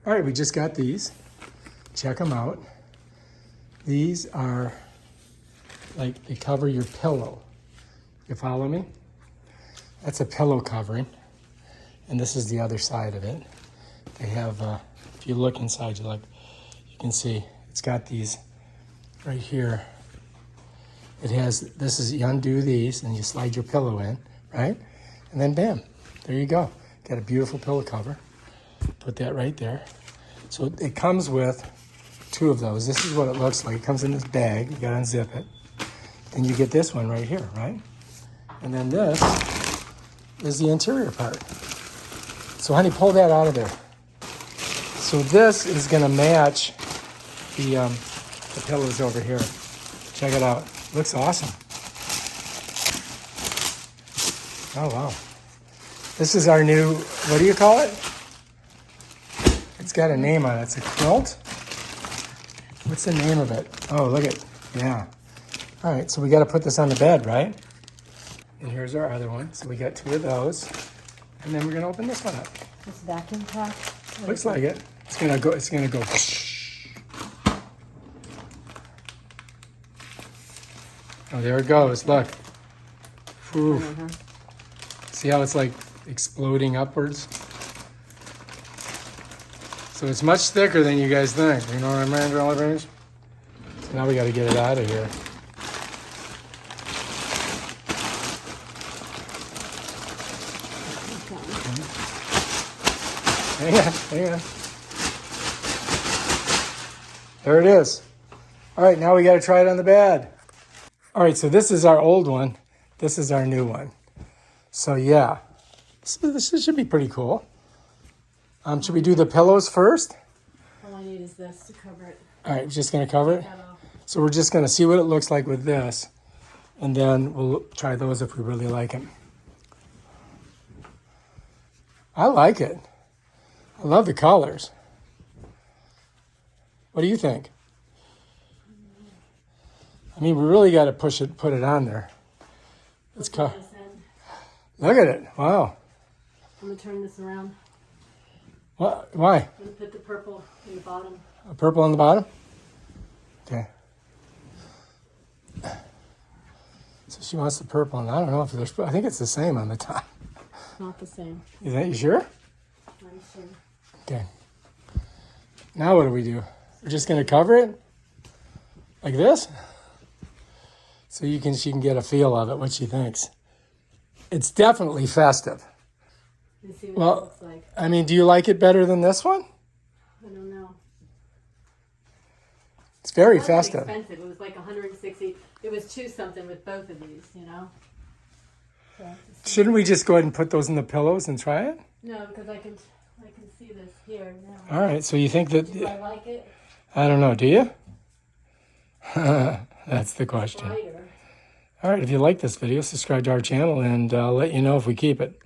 All right, we just got these. Check them out. These are like they cover your pillow. You follow me? That's a pillow covering. And this is the other side of it. They have, if you look inside, you can see it's got these right here. It has, this is, you undo these and you slide your pillow in, right? And then bam, there you go. Got a beautiful pillow cover. Put that right there. So it comes with 2 of those. This is what it looks like. It comes in this bag. You gotta unzip it. Then you get this one right here, right? And then this is the interior part. So honey, pull that out of there. So this is gonna match the pillows over here. Check it out. Looks awesome. Oh wow. This is our new, what do you call it? It's got a name on it. It's a quilt. What's the name of it? Oh, look at, yeah. All right, so we got to put this on the bed, right? And here's our other one. So we got 2 of those. And then we're going to open this one up. This vacuum pack? Looks like it. It's going to go. Oh, there it goes. Look. Ooh. See how it's like exploding upwards? So it's much thicker than you guys think. You know what I mean, Range? So now we got to get it out of here. Hang on. There it is. All right, now we got to try it on the bed. All right, so this is our old one. This is our new one. So yeah, this should be pretty cool. Should we do the pillows first? All I need is this to cover it. All right, we're just going to cover it. So we're just going to see what it looks like with this. And then we'll try those if we really like them. I like it. I love the colors. What do you think? I mean, we really got to put it on there. Let's go. Look at it. Wow. I'm going to turn this around. What? Why? I'm going to put the purple in the bottom. A purple on the bottom? Okay. So she wants the purple, and I don't know if there's, I think it's the same on the top. Not the same. Is that, you sure? I'm sure. Okay. Now what do we do? We're just going to cover it? Like this? So she can get a feel of it, what she thinks. It's definitely festive. Let's see what it looks like. I mean, do you like it better than this one? I don't know. It's very It wasn't festive. expensive. It was like 160. It was 2 something with both of these, you know? So Shouldn't we just go ahead and put those in the pillows and try it? no, because I can see this here now. All right, so you think that... Do I like it? I don't know, do you? That's the question. Lighter. All right, if you like this video, subscribe to our channel, and I'll let you know if we keep it.